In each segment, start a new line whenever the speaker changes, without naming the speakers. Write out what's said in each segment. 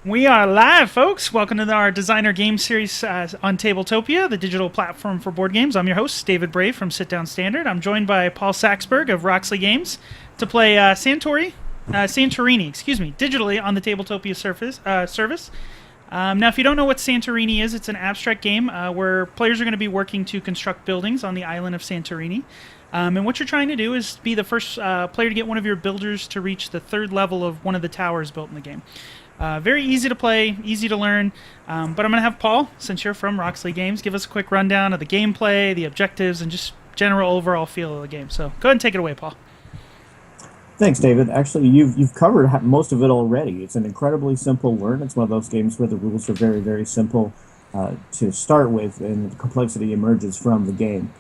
We are live, folks. Welcome to our designer game series on Tabletopia, the digital platform for board games. I'm your host, David Brave from Sit Down Standard. I'm joined by Paul Saxberg of Roxley Games to play Santorini, digitally on the Tabletopia service. Now, if you don't know what Santorini is, it's an abstract game where players are going to be working to construct buildings on the island of Santorini. And what you're trying to do is be the first player to get one of your builders to reach the third level of one of the towers built in the game. Very easy to play, easy to learn, but I'm going to have Paul, since you're from Roxley Games, give us a quick rundown of the gameplay, the objectives, and just general overall feel of the game. So go ahead and take it away, Paul.
Thanks, David. Actually, you've covered most of it already. It's an incredibly simple learn. It's one of those games where the rules are very, very simple to start with, and the complexity emerges from the game.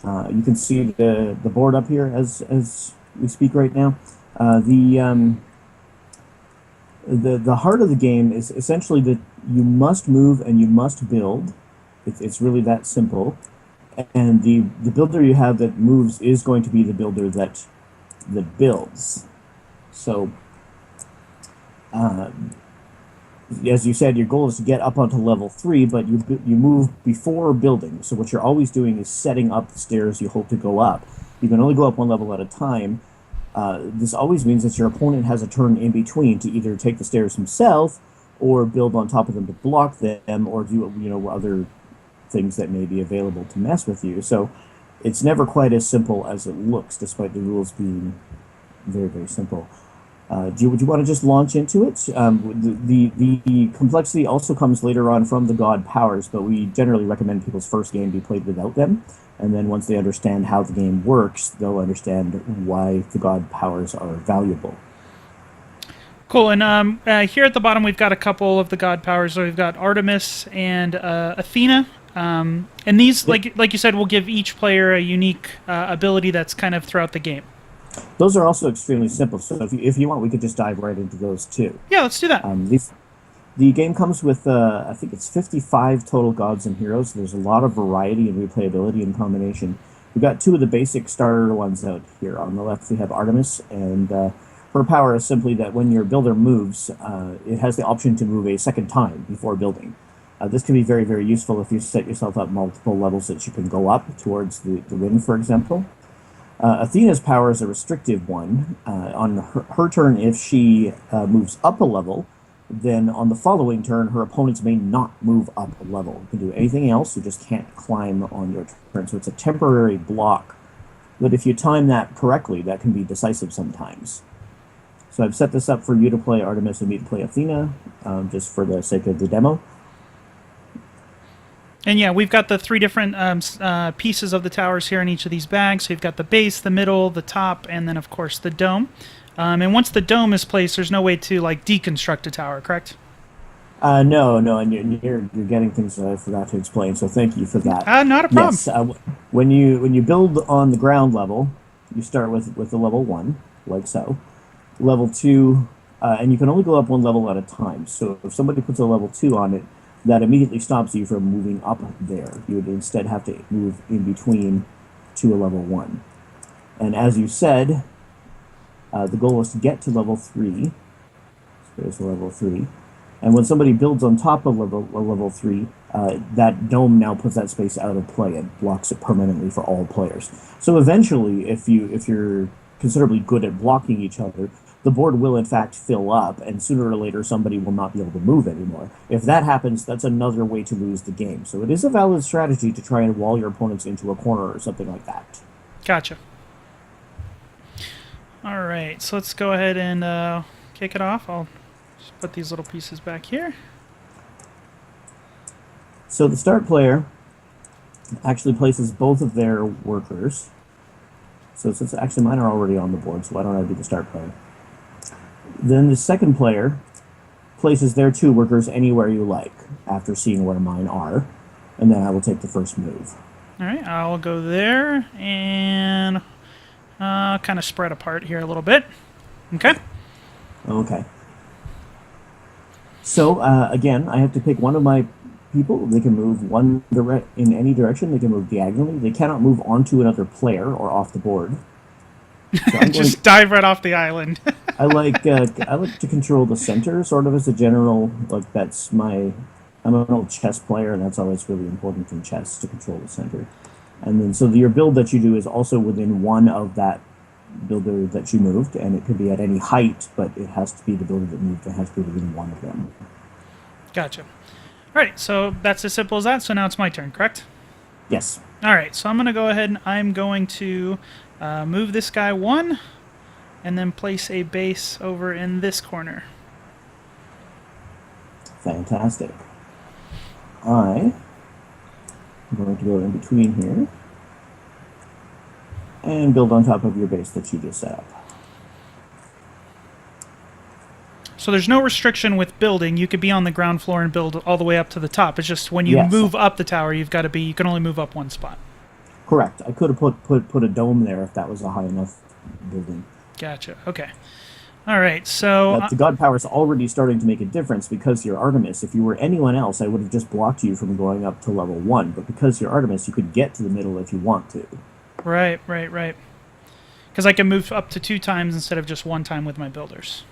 You can see the board up here as we speak right now. The heart of the game is essentially that you must move and you must build. It's really that simple. And the builder you have that moves is going to be the builder that builds. So, as you said, your goal is to get up onto level 3, but you move before building. So what you're always doing is setting up the stairs you hope to go up. You can only go up one level at a time. This always means that your opponent has a turn in between to either take the stairs himself or build on top of them to block them or do other things that may be available to mess with you. So it's never quite as simple as it looks, despite the rules being very, very simple. Would you want to just launch into it? The complexity also comes later on from the god powers, but we generally recommend people's first game be played without them. And then once they understand how the game works, they'll understand why the god powers are valuable.
Cool, and here at the bottom we've got a couple of the god powers. So we've got Artemis and Athena. And these, like you said, will give each player a unique ability that's kind of throughout the game.
Those are also extremely simple, so if you want, we could just dive right into those too.
Yeah, let's do that.
The game comes with, I think it's 55 total gods and heroes. There's a lot of variety and replayability and combination. We've got two of the basic starter ones out here. On the left, we have Artemis, and her power is simply that when your builder moves, it has the option to move a second time before building. This can be very, very useful if you set yourself up multiple levels that you can go up towards the win, for example. Athena's power is a restrictive one. On her turn, if she moves up a level, then on the following turn, her opponents may not move up a level. You can do anything else, you just can't climb on your turn. So it's a temporary block. But if you time that correctly, that can be decisive sometimes. So I've set this up for you to play Artemis and me to play Athena, just for the sake of the demo.
And yeah, we've got the three different pieces of the towers here in each of these bags. So you've got the base, the middle, the top, and then of course the dome. And once the dome is placed, there's no way to deconstruct a tower, correct?
No, and you're getting things that I forgot to explain. So thank you for that.
Not a problem.
Yes, when you build on the ground level, you start with the level 1, like so. Level 2, and you can only go up one level at a time. So if somebody puts a level 2 on it, that immediately stops you from moving up there. You would instead have to move in between to a level 1. And as you said, the goal is to get to level 3. So there's level 3. And when somebody builds on top of level 3, that dome now puts that space out of play and blocks it permanently for all players. So eventually, if you're considerably good at blocking each other, the board will in fact fill up, and sooner or later somebody will not be able to move anymore. If that happens, that's another way to lose the game. So it is a valid strategy to try and wall your opponents into a corner or something like that.
Gotcha. All right, so let's go ahead and kick it off. I'll just put these little pieces back here.
So the start player actually places both of their workers. So since actually mine are already on the board, so why don't I be the start player? Then the second player places their 2 workers anywhere you like after seeing where mine are, and then I will take the first move.
All right, I'll go there and kind of spread apart here a little bit. Okay.
Okay. So again, I have to pick one of my people. They can move in any direction. They can move diagonally. They cannot move onto another player or off the board. So
Just dive right off the island.
I like to control the center, sort of as a general. Like that's my. I'm an old chess player, and that's always really important in chess to control the center. And then, so your build that you do is also within one of that builder that you moved, and it could be at any height, but it has to be the builder that moved. It has to be within one of them.
Gotcha. All right, so that's as simple as that. So now it's my turn, correct?
Yes.
All right, so I'm going to go ahead and I'm going to move this guy 1 and then place a base over in this corner.
Fantastic. I'm going to go in between here and build on top of your base that you just set up.
So there's no restriction with building. You could be on the ground floor and build all the way up to the top. It's just when you move up the tower, you can only move up one spot.
Correct. I could have put a dome there if that was a high enough building.
Gotcha. Okay. All right. So
the god power is already starting to make a difference because you're Artemis. If you were anyone else, I would have just blocked you from going up to level 1. But because you're Artemis, you could get to the middle if you want to.
Right. Because I can move up to 2 times instead of just 1 time with my builders.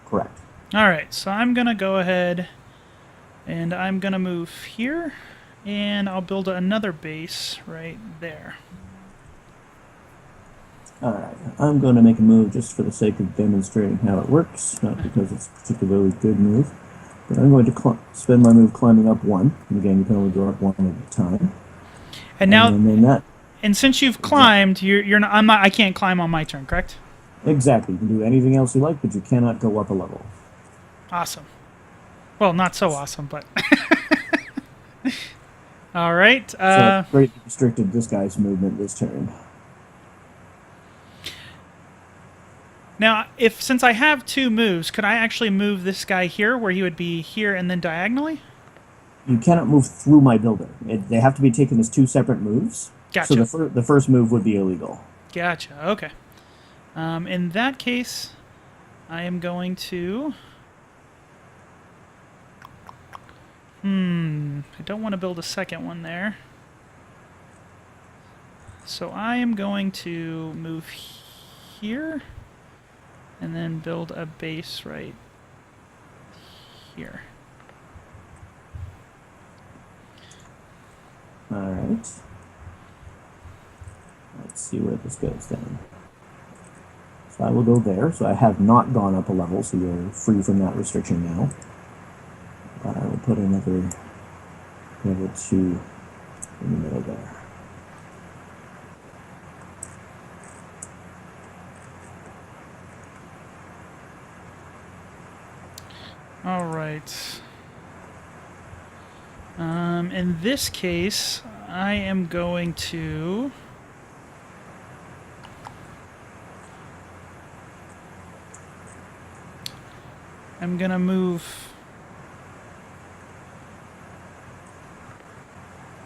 Correct.
All right, so I'm going to go ahead and I'm going to move here, and I'll build another base right there.
All right, I'm going to make a move just for the sake of demonstrating how it works, not because it's a particularly good move. But I'm going to spend my move climbing up 1. And again, you can only go up 1 at a time.
And now,
then
and since you've climbed, I can't climb on my turn, correct?
Exactly. You can do anything else you like, but you cannot go up a level.
Awesome. Well, not so awesome, but... All right.
So it greatly restricted this guy's movement this turn.
Now, since I have 2 moves, could I actually move this guy here, where he would be here and then diagonally?
You cannot move through my builder. They have to be taken as 2 separate moves.
Gotcha.
So the first move would be illegal.
Gotcha. Okay. In that case, I am going to... I don't want to build a second one there. So I am going to move here and then build a base right here.
All right. Let's see where this goes then. So I will go there. So I have not gone up a level, so you're free from that restriction now. But I will put another level 2 in the middle there.
All right. In this case, I am going to... I'm going to move...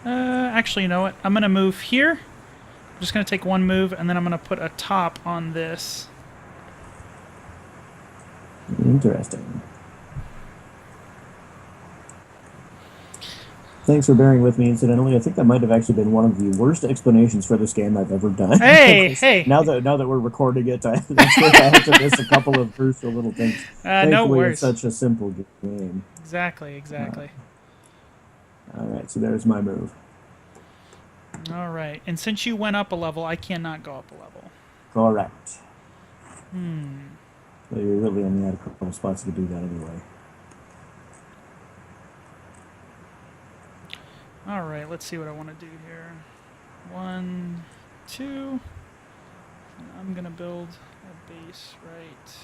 actually, you know what? I'm going to move here. I'm just going to take 1 move, and then I'm going to put a top on this.
Interesting. Thanks for bearing with me, incidentally. I think that might have actually been one of the worst explanations for this game I've ever done.
Hey!
Now that we're recording it, I have to miss a couple of crucial little things.
No worries.
It's such a simple game.
Exactly.
All right, so there's my move.
All right, and since you went up a level, I cannot go up a level.
Correct. So you're really only at a couple of spots to do that anyway.
All right, let's see what I want to do here. 1, 2. And I'm going to build a base right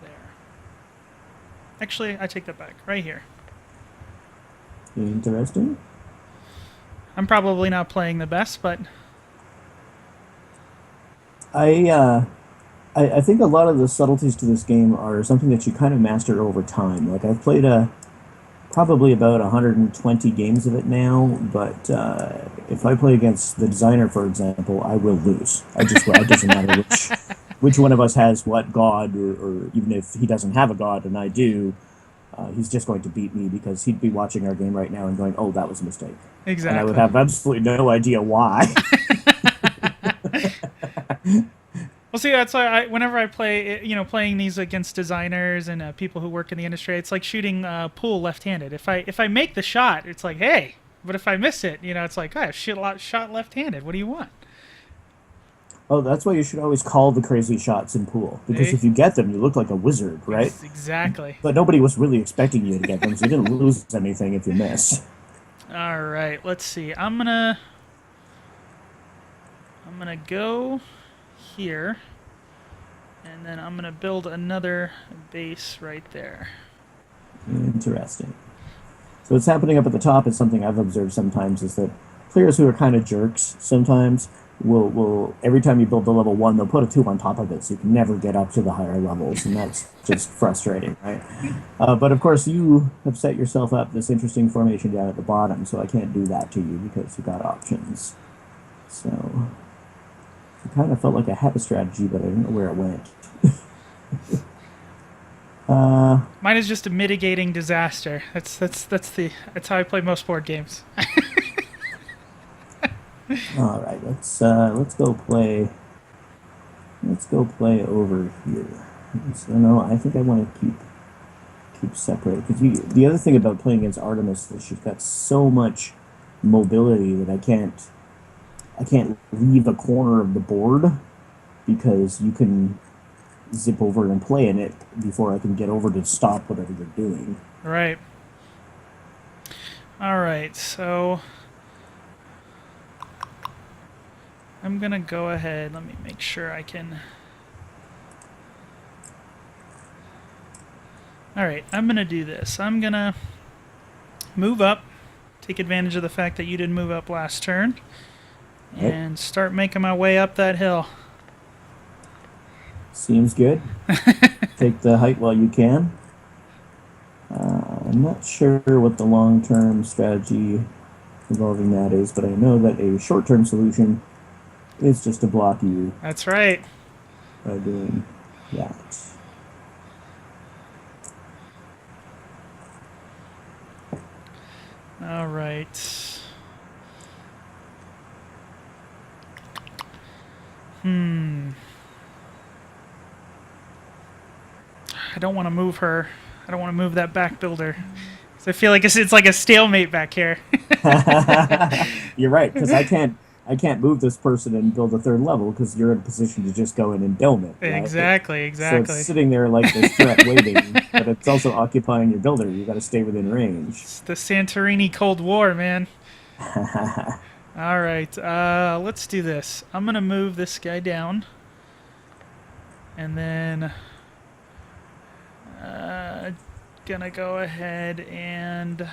there. Actually, I take that back. Right here.
Interesting.
I'm probably not playing the best, but...
I think a lot of the subtleties to this game are something that you kind of master over time. Like, I've played probably about 120 games of it now, but if I play against the designer, for example, I will lose. It doesn't matter which one of us has what god, or even if he doesn't have a god and I do, he's just going to beat me because he'd be watching our game right now and going, oh, that was a mistake.
Exactly.
And I would have absolutely no idea why.
Well, see, that's why whenever I play, playing these against designers and people who work in the industry, it's like shooting pool left-handed. If I make the shot, it's like, hey. But if I miss it, it's like, I shot left-handed. What do you want?
Oh, that's why you should always call the crazy shots in pool, because if you get them, you look like a wizard, right?
Yes, exactly.
But nobody was really expecting you to get them, so you didn't lose anything if you miss.
All right, let's see. I'm gonna go here, and then I'm gonna build another base right there.
Interesting. So what's happening up at the top is something I've observed sometimes, is that players who are kind of jerks sometimes will every time you build the level 1, they'll put a 2 on top of it, so you can never get up to the higher levels, and that's just frustrating, right? But of course, you have set yourself up this interesting formation down at the bottom, so I can't do that to you because you got options. So it kind of felt like I had a strategy, but I didn't know where it went.
Mine is just a mitigating disaster. That's how I play most board games.
All right, let's go play. Let's go play over here. So no, I think I want to keep separate, because the other thing about playing against Artemis is she's got so much mobility that I can't leave a corner of the board, because you can zip over and play in it before I can get over to stop whatever you're doing.
Right. All right, so I'm going to go ahead. Let me make sure I can. All right, I'm going to do this. I'm going to move up, take advantage of the fact that you didn't move up last turn, and start making my way up that hill.
Seems good. Take the height while you can. I'm not sure what the long-term strategy involving that is, but I know that a short-term solution is just to block you.
That's right.
By doing that.
All right. I don't want to move her. I don't want to move that back builder. So I feel like it's like a stalemate back here.
You're right, because I can't move this person and build a third level, because you're in a position to just go in and dome it. Right?
Exactly.
So it's sitting there like this threat waiting, but it's also occupying your builder. You got to stay within range.
It's the Santorini Cold War, man. All right, let's do this. I'm gonna move this guy down, and then gonna go ahead and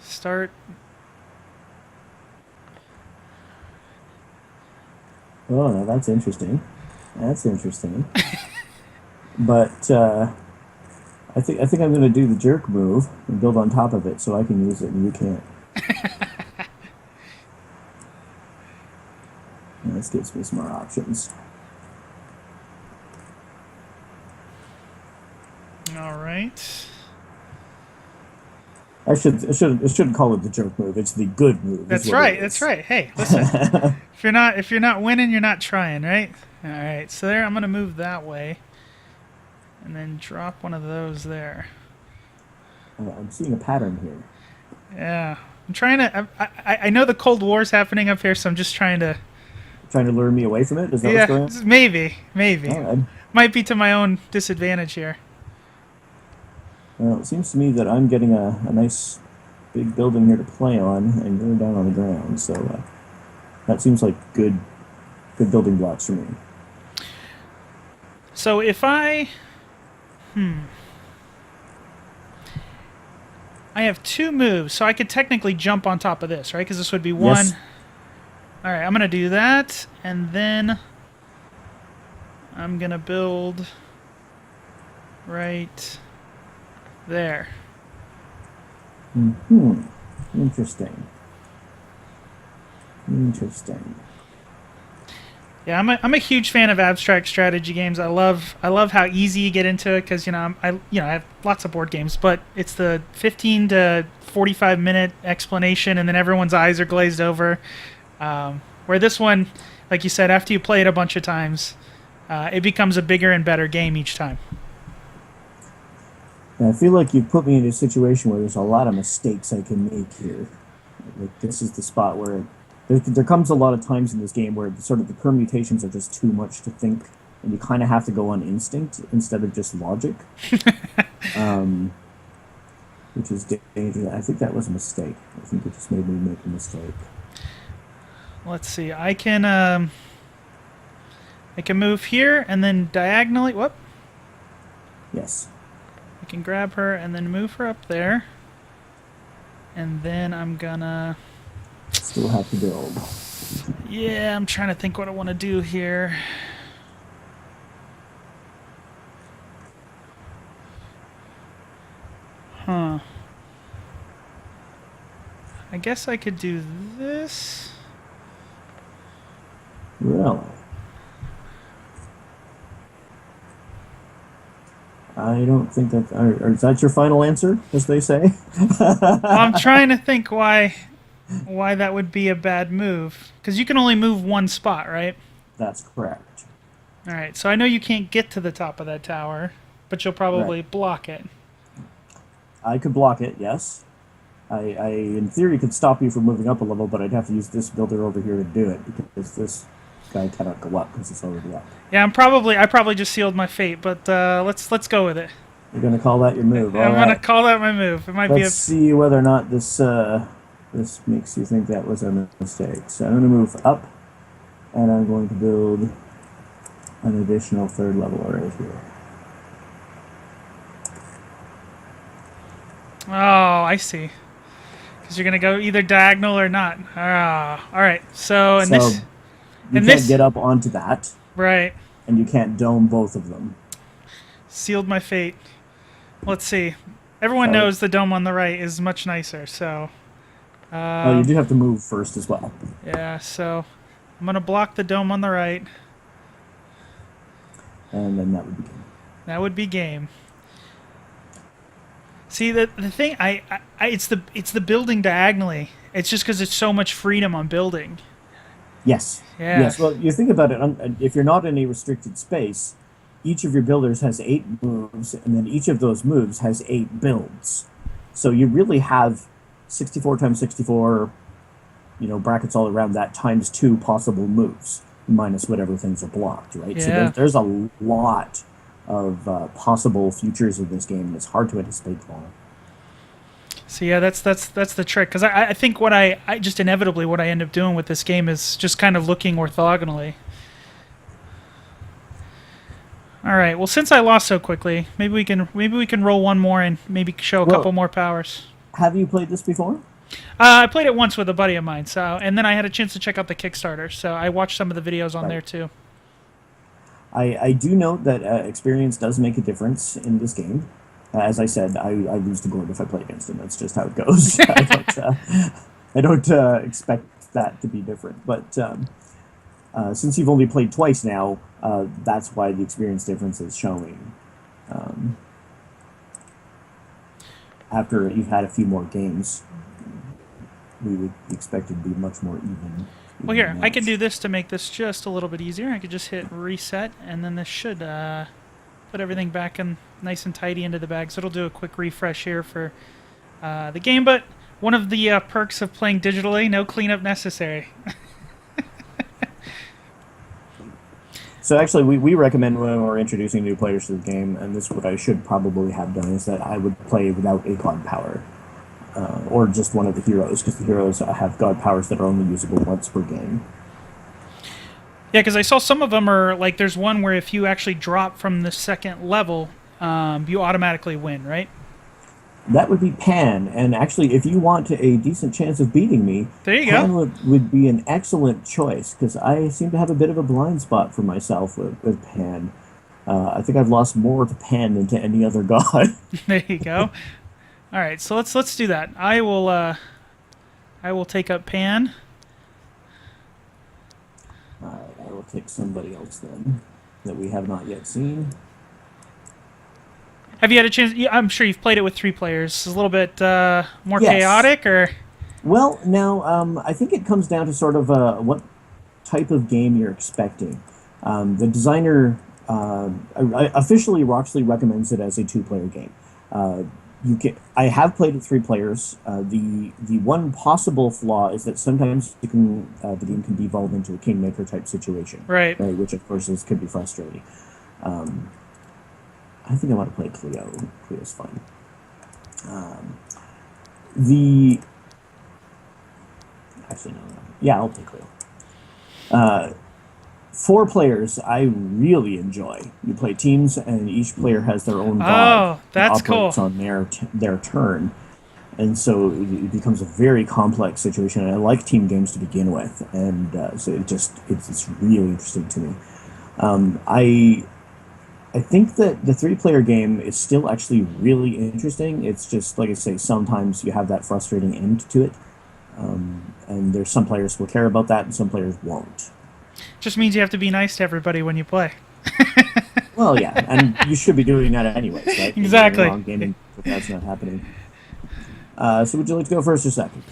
start.
Oh, no, that's interesting. That's interesting. But I think I'm going to do the jerk move and build on top of it, so I can use it and you can't. This gives me some more options.
All right.
I shouldn't call it the jerk move. It's the good move.
That's right. That's right. Hey, listen. if you're not winning, you're not trying, right? All right. So there, I'm gonna move that way, and then drop one of those there.
I'm seeing a pattern here.
Yeah, I'm trying to. I know the Cold War's happening up here, so I'm just trying to.
Trying to lure me away from it? Is that what's going on?
Maybe.
Right.
Might be to my own disadvantage here.
Well, it seems to me that I'm getting a nice big building here to play on, and you're down on the ground, so that seems like good building blocks for me.
So if I have 2 moves, so I could technically jump on top of this, right? Because this would be one.
Yes.
All right, I'm going to do that, and then I'm going to build right there.
Interesting.
Yeah, I'm a huge fan of abstract strategy games. I love how easy you get into it, because I have lots of board games, but it's the 15 to 45 minute explanation, and then everyone's eyes are glazed over. Where this one, like you said, after you play it a bunch of times, it becomes a bigger and better game each time.
And I feel like you've put me in a situation where there's a lot of mistakes I can make here. Like this is the spot where there comes a lot of times in this game where sort of the permutations are just too much to think, and you kind of have to go on instinct instead of just logic, which is dangerous. I think that was a mistake. I think it just made me make a mistake.
Let's see. I can move here and then diagonally. Whoop.
Yes.
I can grab her and then move her up there, and then I'm gonna.
Still have to build.
Yeah, I'm trying to think what I want to do here. Huh. I guess I could do this.
Really? I don't think that... is that your final answer, as they say?
I'm trying to think why that would be a bad move. Because you can only move one spot, right?
That's correct.
Alright, so I know you can't get to the top of that tower, but you'll probably block it.
I could block it, yes. I in theory, could stop you from moving up a level, but I'd have to use this builder over here to do it, because this guy cannot go up, because it's already up.
Yeah, I probably just sealed my fate, but let's go with it.
You're going to call that your move,
I'm going to call that my move. It might be
Let's see whether or not this makes you think that was a mistake. So I'm going to move up, and I'm going to build an additional third level right here.
Oh, I see. Because you're going to go either diagonal or not. Ah, all right. So,
You can't get up onto that.
Right.
And you can't dome both of them.
Sealed my fate. Let's see. Everyone knows the dome on the right is much nicer, so...
you do have to move first as well.
Yeah, so I'm going to block the dome on the right.
And then that would be game.
That would be game. See, the thing, it's the building diagonally. It's just because it's so much freedom on building.
Yes.
Yeah.
Yes. Well, you think about it. If you're not in a restricted space, each of your builders has 8 moves, and then each of those moves has 8 builds. So you really have 64 times 64, brackets all around that, times 2 possible moves, minus whatever things are blocked, right?
Yeah.
So there's a lot of possible futures of this game, and it's hard to anticipate them all.
So yeah, that's the trick. Because I think what I just inevitably what I end up doing with this game is just kind of looking orthogonally. All right. Well, since I lost so quickly, maybe we can roll one more and maybe show a couple more powers.
Have you played this before?
I played it once with a buddy of mine. And then I had a chance to check out the Kickstarter. So I watched some of the videos on there too.
I do note that experience does make a difference in this game. As I said, I lose to Gord if I play against him. That's just how it goes. I don't expect that to be different. But since you've only played twice now, that's why the experience difference is showing. After you've had a few more games, we would expect it to be much more even.
Well, here, I can do this to make this just a little bit easier. I could just hit reset, and then this should put everything back in nice and tidy into the bag. So it'll do a quick refresh here for the game. But one of the perks of playing digitally, no cleanup necessary.
So actually, we recommend when we're introducing new players to the game, and this is what I should probably have done, is that I would play without a god power. Or just one of the heroes, because the heroes have god powers that are only usable once per game.
Yeah, because I saw some of them are, like, there's one where if you actually drop from the second level, you automatically win, right?
That would be Pan, and actually, if you want a decent chance of beating me,
there you
Pan
go.
would be an excellent choice, because I seem to have a bit of a blind spot for myself with Pan. I think I've lost more to Pan than to any other god.
There you go. All right, so let's do that. I will take up Pan.
All right, I will take somebody else then that we have not yet seen.
Have you had a chance? I'm sure you've played it with 3 players. It's a little bit more chaotic, or?
Well, now I think it comes down to sort of what type of game you're expecting. The designer officially Roxley recommends it as a two-player game. You can. I have played it three players. The one possible flaw is that sometimes the game can devolve into a kingmaker type situation,
Right.
right? Which of course could be frustrating. Um, I think I want to play Cleo. Cleo's fun. The actually no. Yeah, I'll play Cleo. Four players, I really enjoy. You play teams, and each player has their own god
Oh,
and
that's cool.
operates on their turn, and so it becomes a very complex situation. And I like team games to begin with, and so it's really interesting to me. I think that the three-player game is still actually really interesting. It's just like I say, sometimes you have that frustrating end to it, and there's some players who will care about that, and some players won't.
Just means you have to be nice to everybody when you play.
Well, yeah, and you should be doing that anyways, right? When you're in the
Exactly.
wrong gaming, if that's not happening. So would you like to go first or second?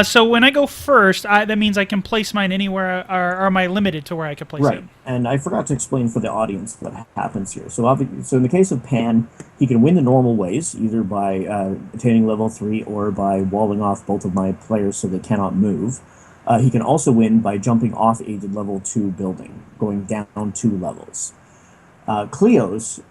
So when I go first, that means I can place mine anywhere, or am I limited to where I can place it?
Right, and I forgot to explain for the audience what happens here. So in the case of Pan, he can win the normal ways, either by attaining level 3 or by walling off both of my players so they cannot move. He can also win by jumping off a level 2 building, going down 2 levels. Cleo's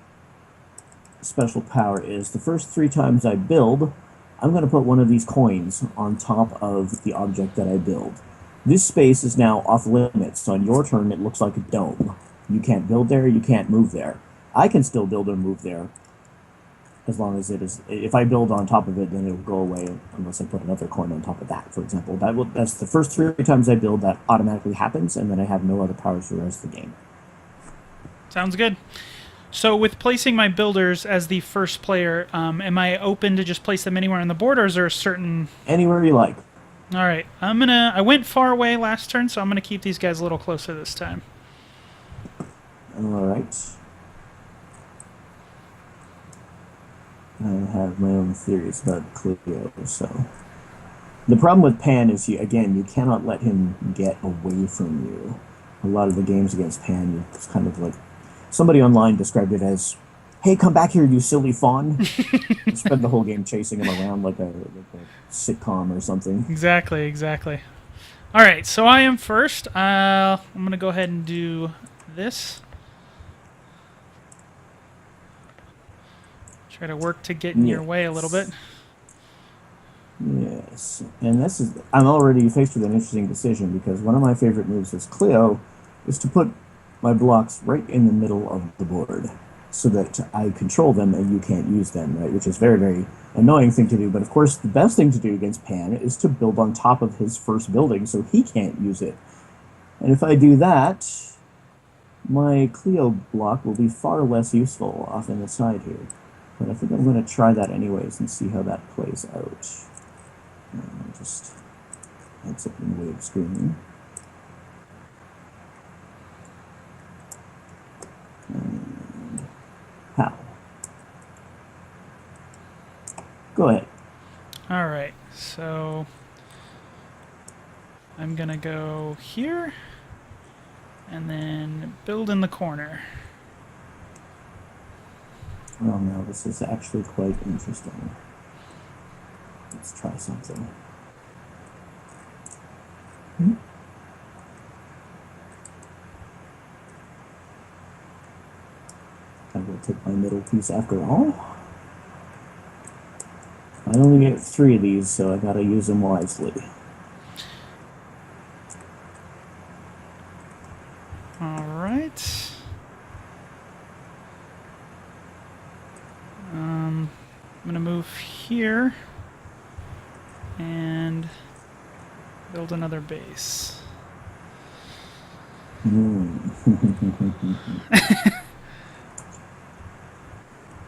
special power is the first 3 times I build, I'm going to put one of these coins on top of the object that I build. This space is now off limits, so on your turn it looks like a dome. You can't build there, you can't move there. I can still build or move there, as long as it is. If I build on top of it, then it will go away unless I put another coin on top of that, for example. That's the first 3 times I build, that automatically happens, and then I have no other powers for the rest of the game.
Sounds good. So with placing my builders as the first player, am I open to just place them anywhere on the board, or is there a certain...
Anywhere you like.
All right, I went far away last turn, so I'm gonna keep these guys a little closer this time.
Alright. I have my own theories about Cleo, so... The problem with Pan is, you cannot let him get away from you. A lot of the games against Pan, it's kind of like... Somebody online described it as, "Hey, come back here, you silly fawn." You spend the whole game chasing him around like a sitcom or something.
Exactly. All right, so I am first. I'm going to go ahead and do this. Try to work to get in your way a little bit.
Yes, and I'm already faced with an interesting decision, because one of my favorite moves as Cleo is to put my blocks right in the middle of the board, so that I control them and you can't use them, right? Which is very, very annoying thing to do. But of course, the best thing to do against Pan is to build on top of his first building so he can't use it. And if I do that, my Cleo block will be far less useful off in the side here. But I think I'm going to try that anyways and see how that plays out. Just heads up in the way of screening. And how? Go ahead.
All right, so I'm going to go here and then build in the corner.
Oh no, this is actually quite interesting. Let's try something. I will take my middle piece after all. I only get 3 of these, so I gotta use them wisely.
All right. I'm going to move here and build another base.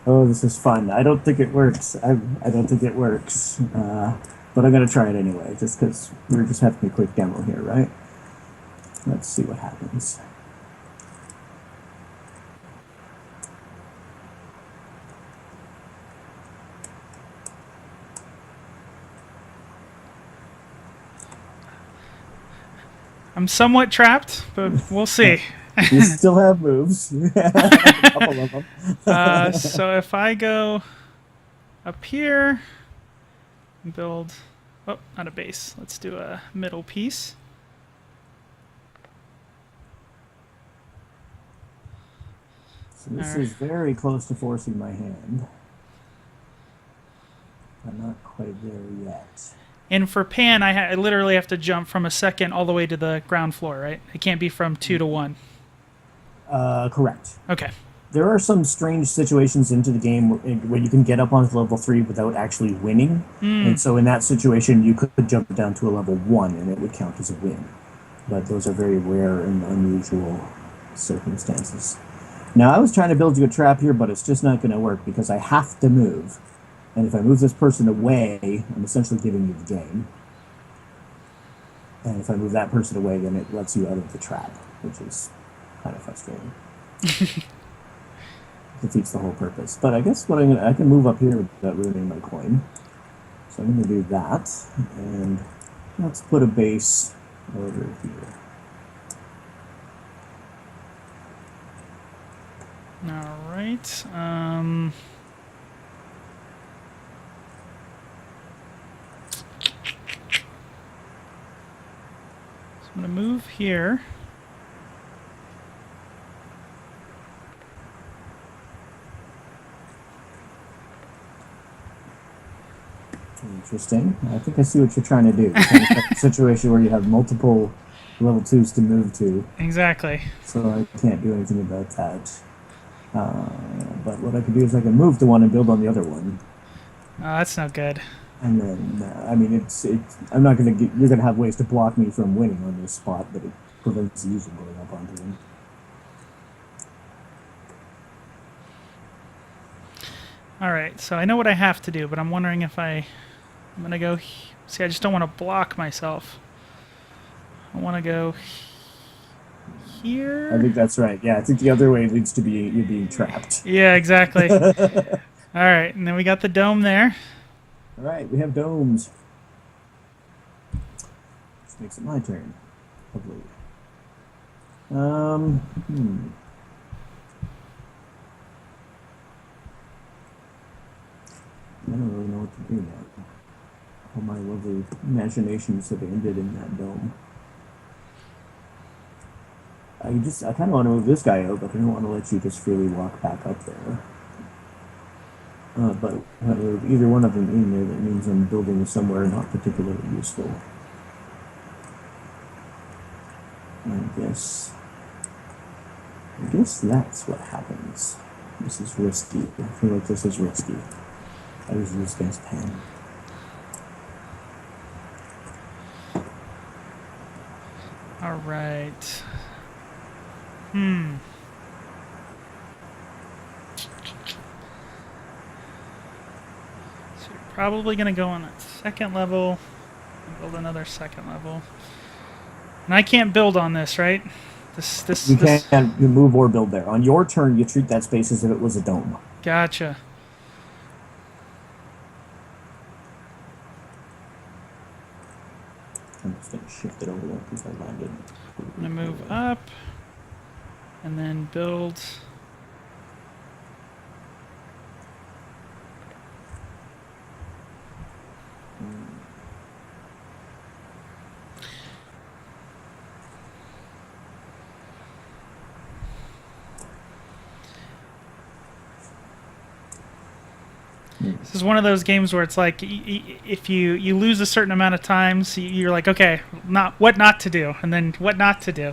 Oh, this is fun. I don't think it works. I don't think it works. But I'm going to try it anyway, just because we're just having a quick demo here, right? Let's see what happens.
I'm somewhat trapped, but we'll see.
You still have moves. A couple of them.
So if I go up here and build... Oh, not a base. Let's do a middle piece.
So this is very close to forcing my hand. I'm not quite there yet.
And for Pan, I literally have to jump from a second all the way to the ground floor, right? It can't be from 2 to 1.
Correct.
Okay.
There are some strange situations into the game where you can get up onto level 3 without actually winning. And so in that situation, you could jump down to a level 1 and it would count as a win. But those are very rare and unusual circumstances. Now, I was trying to build you a trap here, but it's just not going to work because I have to move. And if I move this person away, I'm essentially giving you the game. And if I move that person away, then it lets you out of the trap, which is kind of frustrating. Defeats the whole purpose. But I guess what I can move up here without ruining my coin. So I'm going to do that. And let's put a base over here.
All right. So I'm going to move here.
Interesting. I think I see what you're trying to do. Kind of a situation where you have multiple level 2s to move to.
Exactly.
So I can't do anything about that. But what I can do is I can move to one and build on the other one.
Oh, that's not good.
And then, I mean, I'm not going to get... You're going to have ways to block me from winning on this spot, but it prevents you from going up onto them.
All right, so I know what I have to do, but I'm wondering if I'm going to go... See, I just don't want to block myself. I want to go here.
I think that's right. Yeah, I think the other way leads to you being trapped.
Yeah, exactly. All right, and then we got the dome there.
All right, we have domes. This makes it my turn. Lovely. I don't really know what to do now. All my lovely imaginations have ended in that dome. I kind of want to move this guy out, but I don't want to let you just freely walk back up there. But with either one of them in there, that means I'm building somewhere not particularly useful. I guess that's what happens. This is risky. I feel like this is risky. I was this against Pan.
All right. So you're probably going to go on that second level and build another second level. And I can't build on this, right?
You can't move or build there. On your turn, you treat that space as if it was a dome.
Gotcha.
I'm just going to shift it over there because I landed.
I'm going to move up and then build. This is one of those games where it's like, if you lose a certain amount of times, you're like, okay, what not to do, and then what not to do.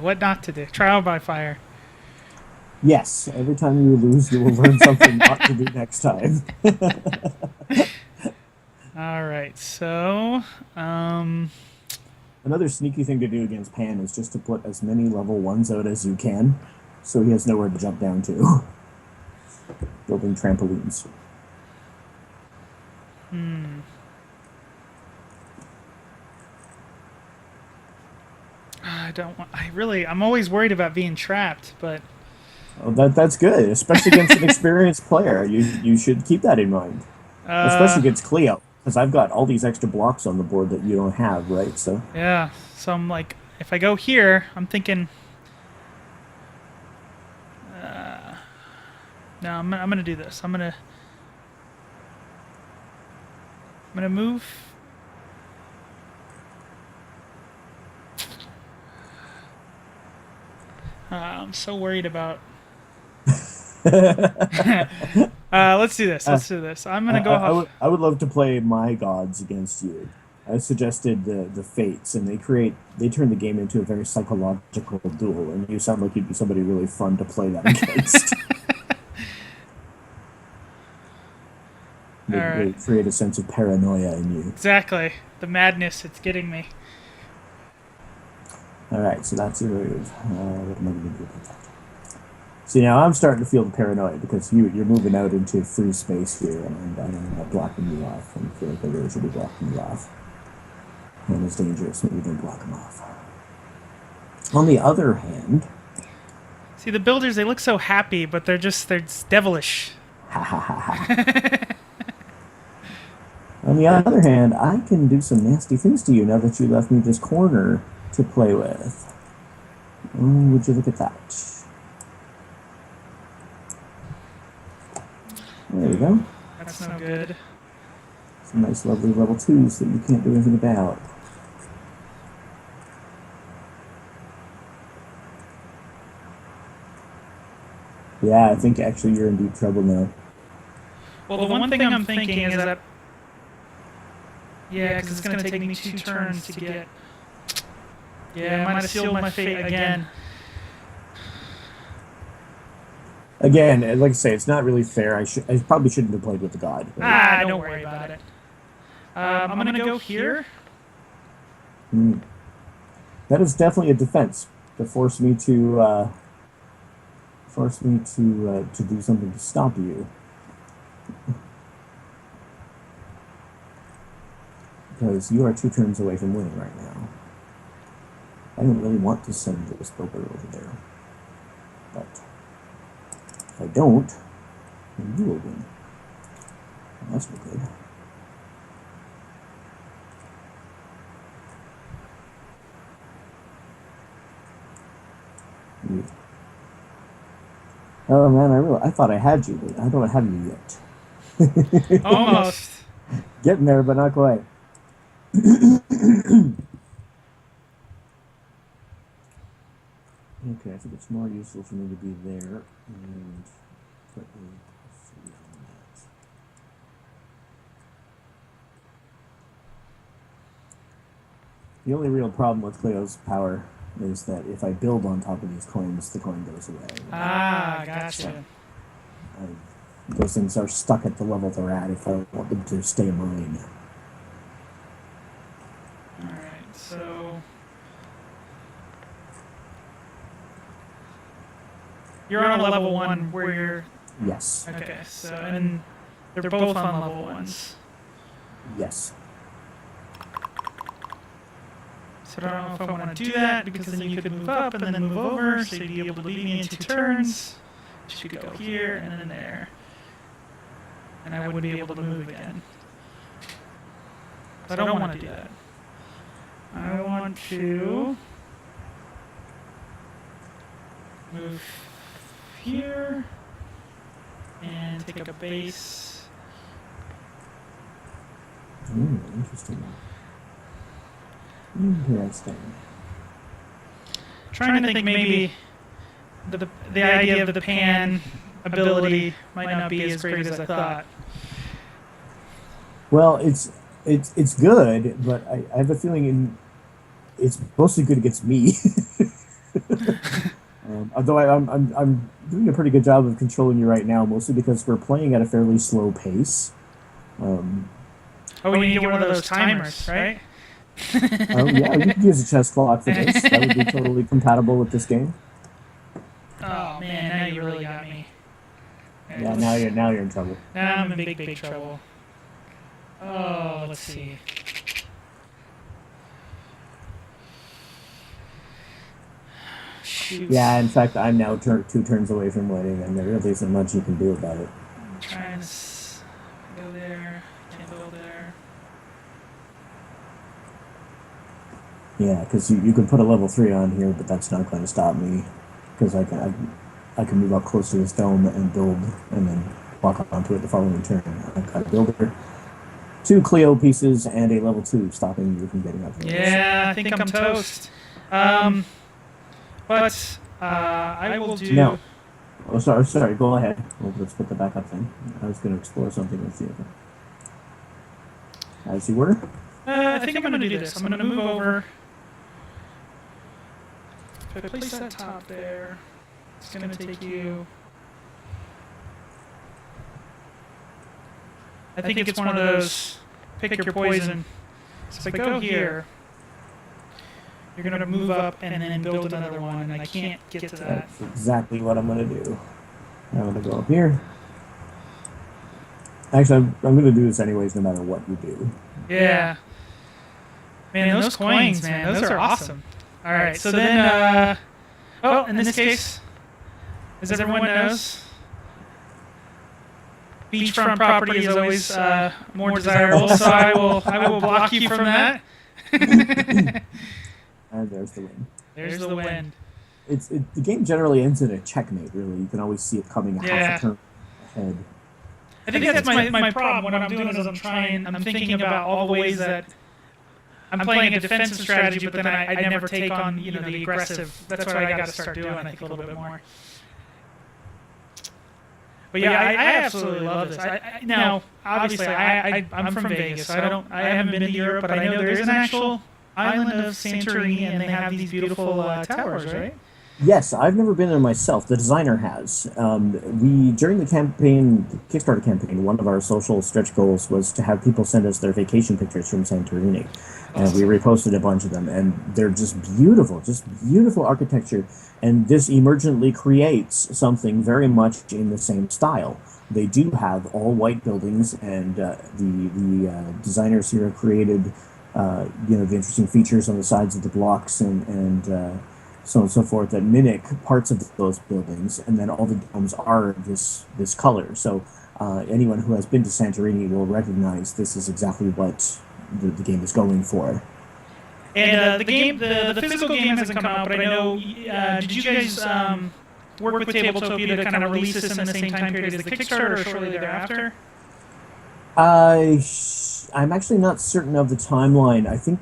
Trial by fire.
Yes, every time you lose, you will learn something not to do next time.
All right, so
another sneaky thing to do against Pan is just to put as many level 1s out as you can, so he has nowhere to jump down to. Building trampolines.
I'm always worried about being trapped, but...
Oh, that's good, especially against an experienced player. You should keep that in mind. Especially against Cleo, because I've got all these extra blocks on the board that you don't have, right? So
yeah, so I'm like, if I go here, I'm thinking. No, I'm gonna do this. I'm gonna move. I'm so worried about. Let's do this. Let's do this. I'm gonna go off.
I would love to play my gods against you. I suggested the fates, and they turn the game into a very psychological duel, and you sound like you'd be somebody really fun to play that against. They create a sense of paranoia in you.
Exactly. The madness, it's getting me.
Alright, so that's your move. What am I going to do about that? See, now I'm starting to feel the paranoia because you're moving out into free space here, and I'm not blocking you off. And I feel like I really should be blocking you off. And it's dangerous when you don't block them off. On the other hand...
See, the builders, they look so happy, but they're devilish.
Ha ha ha ha. On the other hand, I can do some nasty things to you now that you left me this corner to play with. Would you look at that? There you go.
That's no good.
Some nice, lovely level 2s that you can't do anything about. Yeah, I think actually you're in deep trouble now.
Well, the one thing I'm thinking is that... Yeah, because it's going to take me 2 turns to get... Yeah, I might have sealed my fate again.
Again, like I say, it's not really fair. I probably shouldn't have played with the god.
Right? Don't worry about it. I'm going to go here.
That is definitely a defense to force me to do something to stop you. Because you are 2 turns away from winning right now. I don't really want to send this poker over there. But if I don't, then you will win. Well, that's no good. Oh man, I thought I had you, but I don't have you yet.
Almost.
Getting there, but not quite. Okay, I think it's more useful for me to be there and put a 3 on that. The only real problem with Cleo's power is that if I build on top of these coins, the coin goes away.
Gotcha.
Those things are stuck at the level they're at if I want them to stay mine.
Alright, so... You're on a level 1 where you're...
Yes.
Okay, so... And they're both on level 1s.
Yes.
So I don't know if I want to do that, because then you could move up and then move over, so you'd be able to lead me in 2 turns. So you could go here and then there. And I wouldn't be able to move again. But I don't want to do that. I want to move here and take a base.
Interesting. Interesting.
Trying to think maybe the idea of the pan ability might not be as great as I thought.
Well, it's good, but I have a feeling it's mostly good against me. Although I'm doing a pretty good job of controlling you right now, mostly because we're playing at a fairly slow pace.
We need to get one of those timers, right?
Yeah, you could use a chess clock for this. That would be totally compatible with this game.
Oh man, now you really got me.
Yeah, now you're in trouble.
Now I'm in big trouble. Oh, let's see. Shoot.
Yeah, in fact, I'm now 2 turns away from winning, and there really isn't much you can do about it.
I'm trying to go there. Can't go there.
Yeah, because you could put a level 3 on here, but that's not going to stop me because I can move up close to this dome and build, and then walk onto it the following turn. I've got a builder, 2 Clio pieces, and a level 2 stopping you from getting up there.
Yeah, I think I'm toast. But I will do.
No. Oh, sorry. Go ahead. Well, let's put the back up then. I was going to explore something with you. As you were.
I think I'm going to do this. I'm going to move over. If I place that top there, it's going to take you. I think it's one of those pick your poison. So if I go here, you're going to move up and then build another one, and I can't get to that.
That's exactly what I'm going to do. I'm going to go up here. Actually, I'm going to do this anyways, no matter what you do.
Yeah. Man, those coins, man, those are awesome. All right, so then, in this case, as everyone knows, beachfront property is always more desirable, so I will block you from that.
And there's the win.
There's the win.
The game generally ends in a checkmate, really. You can always see it coming half a turn ahead.
I think that's my problem. What I'm doing is I'm thinking about all the ways that I'm playing a defensive strategy, but then I never take on the aggressive. That's what I got to start doing, I think, a little bit more. But yeah, I absolutely love this. Now, obviously, I'm from Vegas, so I haven't been to Europe, but I know there is an actual island of Santorini, and they have these beautiful towers, right?
Yes, I've never been there myself. The designer has. We during the campaign, the Kickstarter campaign, one of our social stretch goals was to have people send us their vacation pictures from Santorini, and we reposted a bunch of them, and they're just beautiful architecture. And this emergently creates something very much in the same style. They do have all white buildings, and the designers here have created, the interesting features on the sides of the blocks and so on and so forth that mimic parts of those buildings, and then all the domes are this color. So anyone who has been to Santorini will recognize this is exactly what the game is going for.
And the physical game hasn't come out, but I know. Did you guys work with Tabletopia to kind of release this in the same time period as the Kickstarter, or shortly thereafter?
I'm actually not certain of the timeline. I think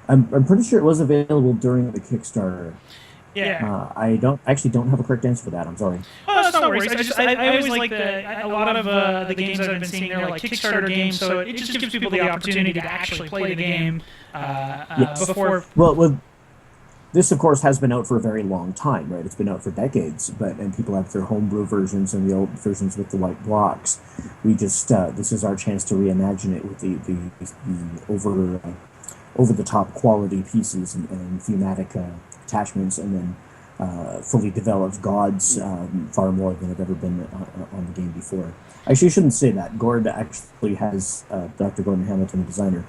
I'm pretty sure it was available during the Kickstarter.
Yeah.
I don't have a correct answer for that. I'm sorry.
Oh, that's no worries. I always like a lot of the games I've been seeing, they're like Kickstarter games, so it just gives people the opportunity to actually play the game before.
Well, this of course has been out for a very long time, right? It's been out for decades, and people have their homebrew versions and the old versions with the white blocks. We just this is our chance to reimagine it with the over the top quality pieces and thematic attachments, and then fully developed gods, far more than have ever been on the game before. Actually, I shouldn't say that. Gord actually has, Dr. Gordon Hamilton, the designer,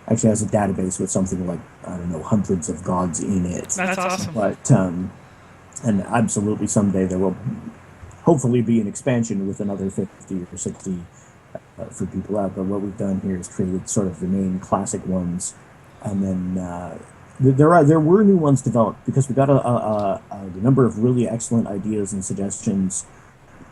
actually has a database with something like, I don't know, hundreds of gods in it.
That's awesome.
But, and absolutely someday there will hopefully be an expansion with another 50 or 60 for people out. But what we've done here is created sort of the main classic ones, and then there were new ones developed because we got a number of really excellent ideas and suggestions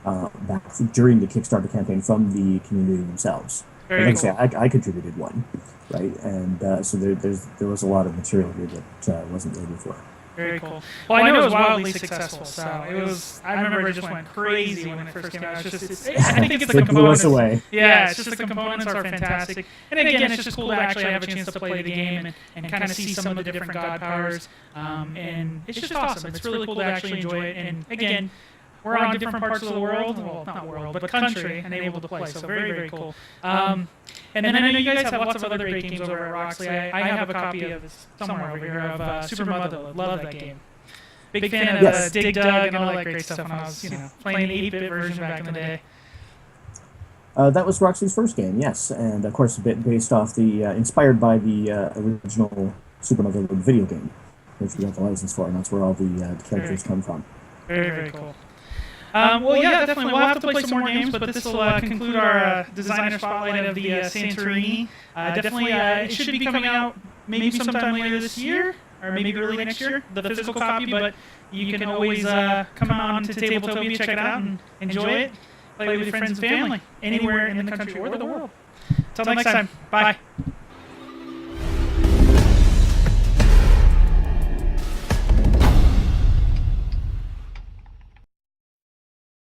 back during the Kickstarter campaign from the community themselves.
Very cool.
I contributed one, right? And so there was a lot of material here that wasn't there before.
Very cool. Well, I know it was wildly successful, so it was. I remember it just went crazy when it first came out. I think it's the components.
Blew us away.
Yeah, it's just the components are fantastic. And again, it's just cool to actually have a chance to play the game and kind of see some of the different god powers. And it's just awesome. It's really cool to actually enjoy it. And again, we're on different parts of the world. Well, not world, but country, and able to play. So very, very cool. And then I know you guys have lots of other great games over at Roxley. I have a copy of this somewhere over here of Super Motherlode. Love that game. Big fan of Dig Dug and all that great stuff when I was playing the 8-bit version back in the day.
That was Roxley's first game, yes, and of course a bit based off inspired by the original Super Motherlode video game, which we got the license for, and that's where all the characters come from.
Very, very cool. Well, yeah, definitely. We'll have to play some more games, but this will conclude our designer spotlight of the Santorini. Definitely, it should be coming out maybe sometime later this year, or maybe early next year, the physical copy, but you can always come on to Tabletopia, check it out, and enjoy it. Play with your friends and family, anywhere in the country or the world. Until next time, bye.